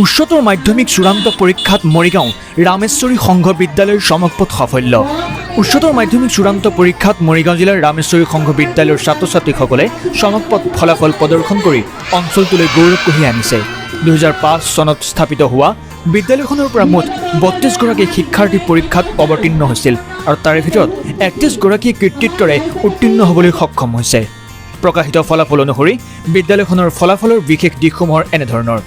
উচ্চতৰ মাধ্যমিক চূড়ান্ত পৰীক্ষাত মৰিগাঁও ৰামেশ্বৰী সংঘ বিদ্যালয়ৰ চমকপ্ৰদ সাফল্য। উচ্চতৰ মাধ্যমিক চূড়ান্ত পৰীক্ষাত মৰিগাঁও জিলাৰ ৰামেশ্বৰী সংঘ বিদ্যালয়ৰ ছাত্ৰ ছাত্ৰীসকলে চমকপ্ৰদ ফলাফল প্ৰদৰ্শন কৰি অঞ্চলটোলৈ গৌৰৱ কঢ়িয়াই আনিছে। 2005 চনত স্থাপিত হোৱা বিদ্যালয়খনৰ পৰা মুঠ 32গৰাকী শিক্ষাৰ্থী পৰীক্ষাত অৱতীৰ্ণ হৈছিল আৰু তাৰে ভিতৰত 31গৰাকী কৃতিত্বৰে উত্তীৰ্ণ হ'বলৈ সক্ষম হৈছে। প্ৰকাশিত ফলাফল অনুসৰি বিদ্যালয়খনৰ ফলাফলৰ বিশেষ দিশসমূহৰ এনেধৰণৰ: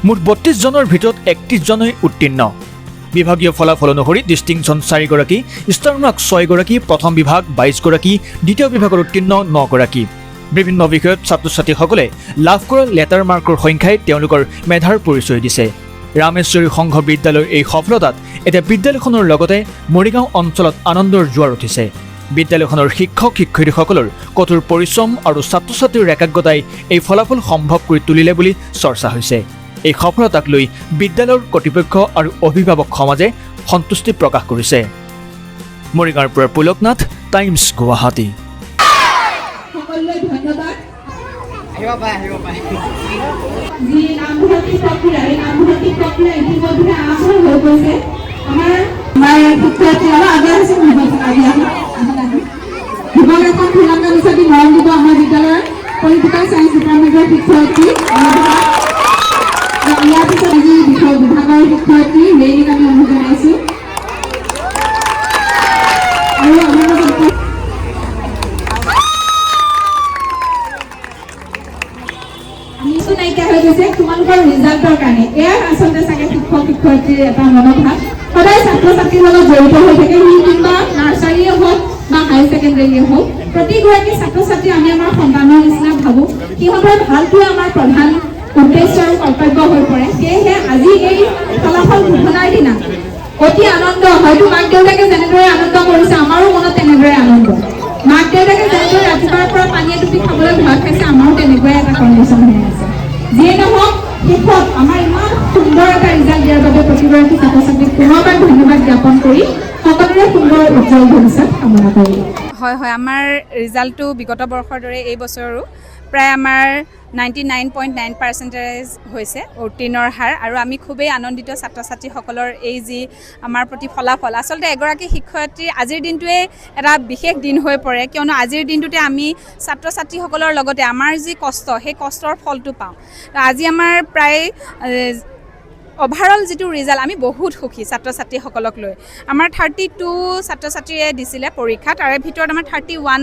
মুঠ 32জনৰ ভিতৰত 31জনেই উত্তীৰ্ণ। বিভাগীয় ফলাফল অনুসৰি ডিষ্টিংশ্যন 4গৰাকী, ষ্টাৰ মাৰ্ক 6গৰাকী, প্ৰথম বিভাগ 22গৰাকী, দ্বিতীয় বিভাগত উত্তীৰ্ণ 9গৰাকী। বিভিন্ন বিষয়ত ছাত্ৰ ছাত্ৰীসকলে লাভ কৰা লেটাৰ মাৰ্কৰ সংখ্যাই তেওঁলোকৰ মেধাৰ পৰিচয় দিছে। ৰামেশ্বৰী সংঘ বিদ্যালয়ৰ এই সফলতাত এতিয়া বিদ্যালয়খনৰ লগতে মৰিগাঁও অঞ্চলত আনন্দৰ জোৱাৰ উঠিছে। বিদ্যালয়খনৰ শিক্ষক শিক্ষয়িত্ৰীসকলৰ কঠোৰ পৰিশ্ৰম আৰু ছাত্ৰ ছাত্ৰীৰ একাগ্ৰতাই এই ফলাফল সম্ভৱ কৰি তুলিলে বুলি চৰ্চা হৈছে। এই সফলতাক লৈ বিদ্যালয়ৰ কৰ্তৃপক্ষ আৰু অভিভাৱক সমাজে সন্তুষ্টি প্ৰকাশ কৰিছে। মৰিগাঁৱৰ পৰা পুলকনাথ, টাইমছ গুৱাহাটী। পলিটিকেল সায়েন্স ডিপাৰ্টমেণ্টৰ শিক্ষয়িত্ৰী ইয়াৰ পিছত আজি বিষয় বিভাগৰ শিক্ষয়িত্ৰী ৰেণীক আমি অনুৰোধ জনাইছোঁ। আৰু আমাৰ নিশ্চয় নাইকিয়া হৈ গৈছে তোমালোকৰ ৰিজাল্টৰ কাৰণে। এয়া আচলতে চাগে শিক্ষক শিক্ষয়িত্ৰীৰ এটা মনোভাৱ, সদায় ছাত্ৰ ছাত্ৰীৰ লগত জড়িত হৈ থাকে। সি কিংবা নাৰ্চাৰীয়ে হওক বা হাই ছেকেণ্ডেৰীয়ে হওক, প্ৰতিগৰাকী ছাত্ৰ ছাত্ৰী আমি আমাৰ সন্তানৰ নিচিনা ভাবোঁ। সিহঁতৰ ভালটোৱে আমাৰ প্ৰধান উদ্দেশ্য আৰু কৰ্তব্য হৈ পৰে। সেয়েহে আজি এই ফলাফল ঘোষণাৰ দিনা অতি আনন্দ। হয়তো মাক দেউতাকে যেনেদৰে আনন্দ কৰিছে, আমাৰো মনত তেনেদৰে আনন্দ। মাক দেউতাকে যেনেদৰে ৰাতিপুৱাৰ পৰা পানী এটুপি খাবলৈ ভয় খাইছে, আমাৰো তেনেকুৱাই এটা কণ্ডিশ্যন হৈ আছে। যিয়ে নহওক, শেষত আমাৰ ইমান সুন্দৰ এটা ৰিজাল্ট দিয়াৰ বাবে প্ৰতিগৰাকী ছাত্ৰ ছাত্ৰীক পুনৰবাৰ ধন্যবাদ জ্ঞাপন কৰি সকলোৰে সুন্দৰ উজ্জ্বল ভৱিষ্যত কামনা কৰিলোঁ। হয়, আমাৰ ৰিজাল্টটো বিগত বৰ্ষৰ দৰে এই বছৰো প্ৰায় আমাৰ 99.9% হৈছে উত্তীৰ্ণৰ হাৰ। আৰু আমি খুবেই আনন্দিত ছাত্ৰ ছাত্ৰীসকলৰ এই যি আমাৰ প্ৰতি ফলাফল। আচলতে এগৰাকী শিক্ষয়িত্ৰীৰ আজিৰ দিনটোৱে এটা বিশেষ দিন হৈ পৰে, কিয়নো আজিৰ দিনটোতে আমি ছাত্ৰ ছাত্ৰীসকলৰ লগতে আমাৰ যি কষ্ট, সেই কষ্টৰ ফলটো পাওঁ। আজি আমাৰ প্ৰায় অভাৰঅল যিটো ৰিজাল্ট, আমি বহুত সুখী ছাত্ৰ ছাত্ৰীসকলক লৈ। আমাৰ 32 ছাত্ৰ ছাত্ৰীয়ে দিছিলে পৰীক্ষা, তাৰে ভিতৰত আমাৰ 31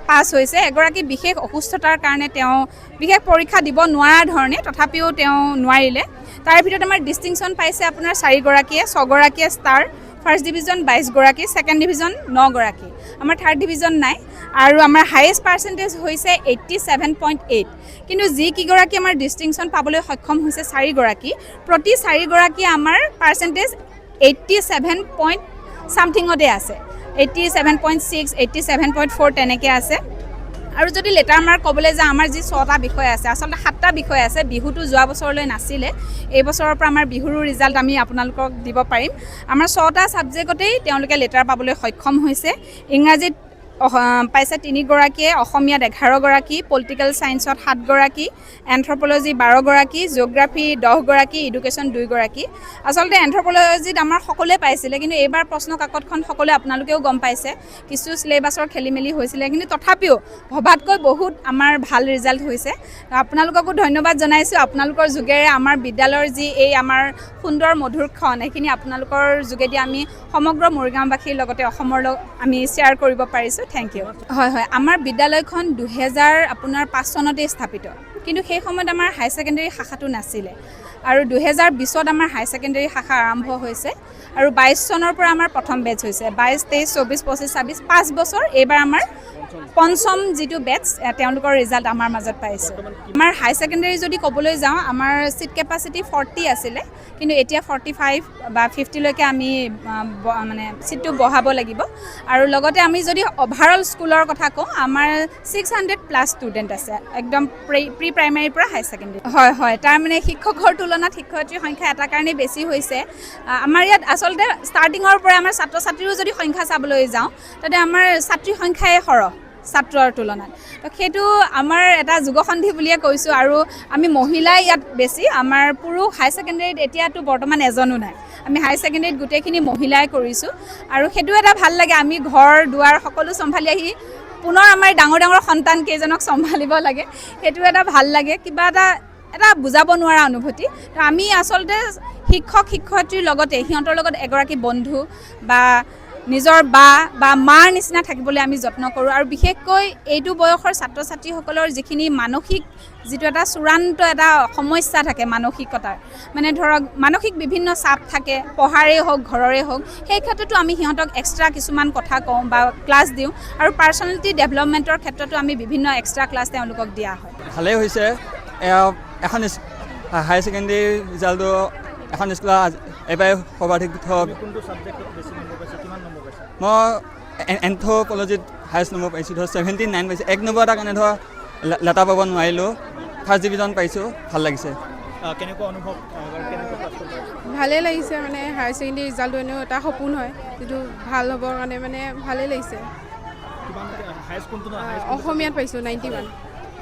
পাছ হৈছে। এগৰাকী বিশেষ অসুস্থতাৰ কাৰণে তেওঁ বিশেষ পৰীক্ষা দিব নোৱাৰা ধৰণে, তথাপিও তেওঁ নোৱাৰিলে। তাৰে ভিতৰত আমাৰ ডিষ্টিংশ্যন পাইছে আপোনাৰ 4গৰাকীয়ে, 6গৰাকীয়ে ষ্টাৰ, ফাৰ্ষ্ট ডিভিজন 22গৰাকী, ছেকেণ্ড ডিভিজন 9গৰাকী, আমাৰ থাৰ্ড ডিভিজন নাই। আৰু আমাৰ হায়েষ্ট পাৰ্চেণ্টেজ হৈছে 87.8। কিন্তু যিকেইগৰাকী আমাৰ ডিষ্টিংশ্যন পাবলৈ সক্ষম হৈছে 4গৰাকী, প্ৰতি 4গৰাকীয়ে আমাৰ পাৰ্চেণ্টেজ 87 পইণ্ট ছামথিঙতে আছে, 87.6, 87.4 তেনেকৈ আছে। আৰু যদি লেটাৰ মাৰ্ক ক'বলৈ যাওঁ, আমাৰ যি 6টা বিষয় আছে, আচলতে 7টা বিষয় আছে। বিহুটো যোৱা বছৰলৈ নাছিলে, এই বছৰৰ পৰা আমাৰ বিহুৰো ৰিজাল্ট আমি আপোনালোকক দিব পাৰিম। আমাৰ 6টা ছাবজেক্টতেই তেওঁলোকে লেটাৰ পাবলৈ সক্ষম হৈছে। ইংৰাজীত পাইছে 3গৰাকীয়ে, অসমীয়াত 11গৰাকী, পলিটিকেল ছায়েন্সত 7গৰাকী, এন্থ্ৰপ'লজি 12গৰাকী, জিঅ'গ্ৰাফী 10গৰাকী, এডুকেশ্যন 2গৰাকী। আচলতে এন্থ্ৰপ'লজিত আমাৰ সকলোৱে পাইছিলে, কিন্তু এইবাৰ প্ৰশ্ন কাকতখন সকলোৱে আপোনালোকেও গম পাইছে, কিছু চিলেবাছৰ খেলি মেলি হৈছিলে, কিন্তু তথাপিও ভবাতকৈ বহুত আমাৰ ভাল ৰিজাল্ট হৈছে। আপোনালোককো ধন্যবাদ জনাইছোঁ। আপোনালোকৰ যোগেৰে আমাৰ বিদ্যালয়ৰ যি এই আমাৰ সুন্দৰ মধুৰ ক্ষণ, এইখিনি আপোনালোকৰ যোগেদি আমি সমগ্ৰ মৰিগাঁওবাসীৰ লগতে অসমৰ আমি শ্বেয়াৰ কৰিব পাৰিছোঁ। Thank you. হয়, আমাৰ বিদ্যালয়খন 2005 চনতেই স্থাপিত, কিন্তু সেই সময়ত আমাৰ হাই ছেকেণ্ডেৰী শাখাটো নাছিলে। আৰু 2020ত আমাৰ হাই ছেকেণ্ডেৰী শাখা আৰম্ভ হৈছে। আৰু 22 চনৰ পৰা আমাৰ প্ৰথম বেটছ হৈছে। 22, 23, 24, 25, 26, 5 বছৰ। এইবাৰ আমাৰ পঞ্চম যিটো বেটছ, তেওঁলোকৰ ৰিজাল্ট আমাৰ মাজত পাইছোঁ। আমাৰ হাই ছেকেণ্ডেৰী যদি ক'বলৈ যাওঁ, আমাৰ ছিট কেপাচিটি 40 আছিলে, কিন্তু এতিয়া 45 বা 50লৈকে আমি মানে ছিটটো বঢ়াব লাগিব। আৰু লগতে আমি যদি অভাৰঅল স্কুলৰ কথা কওঁ, আমাৰ 600+ ষ্টুডেণ্ট আছে, একদম প্ৰি প্ৰাইমেৰীৰ পৰা হাই ছেকেণ্ডেৰী। হয়, তাৰমানে শিক্ষকৰ তুলনাত শিক্ষয়িত্ৰীৰ সংখ্যা এটা কাৰণেই বেছি হৈছে। আমাৰ ইয়াত আচলতে ষ্টাৰ্টিঙৰ পৰা আমাৰ ছাত্ৰ ছাত্ৰীৰো যদি সংখ্যা চাবলৈ যাওঁ, তাতে আমাৰ ছাত্ৰীৰ সংখ্যাই সৰহ। ছাত্ৰৰ তুলনাত। তো সেইটো আমাৰ এটা যুগসন্ধি বুলিয়ে কৈছোঁ। আৰু আমি মহিলাই ইয়াত বেছি, আমাৰ পুৰুষ হাই ছেকেণ্ডেৰীত এতিয়াতো বৰ্তমান এজনো নাই। আমি হাই ছেকেণ্ডেৰীত গোটেইখিনি মহিলাই কৰিছোঁ আৰু সেইটো এটা ভাল লাগে। আমি ঘৰ দুৱাৰ সকলো চম্ভালি আহি পুনৰ আমাৰ ডাঙৰ ডাঙৰ সন্তান কেইজনক চম্ভালিব লাগে, সেইটো এটা ভাল লাগে, কিবা এটা বুজাব নোৱাৰা অনুভূতি। তো আমি আচলতে শিক্ষক শিক্ষয়িত্ৰীৰ লগতে সিহঁতৰ লগত এগৰাকী বন্ধু বা নিজৰ বা মাৰ নিচিনা থাকিবলৈ আমি যত্ন কৰোঁ। আৰু বিশেষকৈ এইটো বয়সৰ ছাত্ৰ ছাত্ৰীসকলৰ যিখিনি মানসিক যিটো এটা চূড়ান্ত এটা সমস্যা থাকে মানসিকতাৰ, মানে ধৰক মানসিক বিভিন্ন চাপ থাকে, পঢ়াৰেই হওক ঘৰৰে হওক, সেই ক্ষেত্ৰতো আমি সিহঁতক এক্সট্ৰা কিছুমান কথা কওঁ বা ক্লাছ দিওঁ। আৰু পাৰ্চনেলিটি ডেভেলপমেণ্টৰ ক্ষেত্ৰতো আমি বিভিন্ন এক্সট্ৰা ক্লাছ তেওঁলোকক দিয়া হয়। ভালেই হৈছে। এখন হাই ছেকেণ্ডেৰী ৰিজাল্টটো এখন স্কুলত এইবাৰ সৰ্বাধিক মই এন্থ্ৰপলজিত হায়েষ্ট নম্বৰ পাইছোঁ, ধৰ 79 পাইছোঁ। 1 নম্বৰ এটা কাৰণে ধৰ লেটাৰ পাব নোৱাৰিলোঁ, ফাৰ্ষ্ট ডিভিজন পাইছোঁ, ভাল লাগিছে। ভালেই লাগিছে, মানে হায়াৰ ছেকেণ্ডেৰী ৰিজাল্টটো এনেও এটা সপোন হয়, যিটো ভাল হ'বৰ কাৰণে মানে ভালেই লাগিছে। অসমীয়াত পাইছোঁ 91।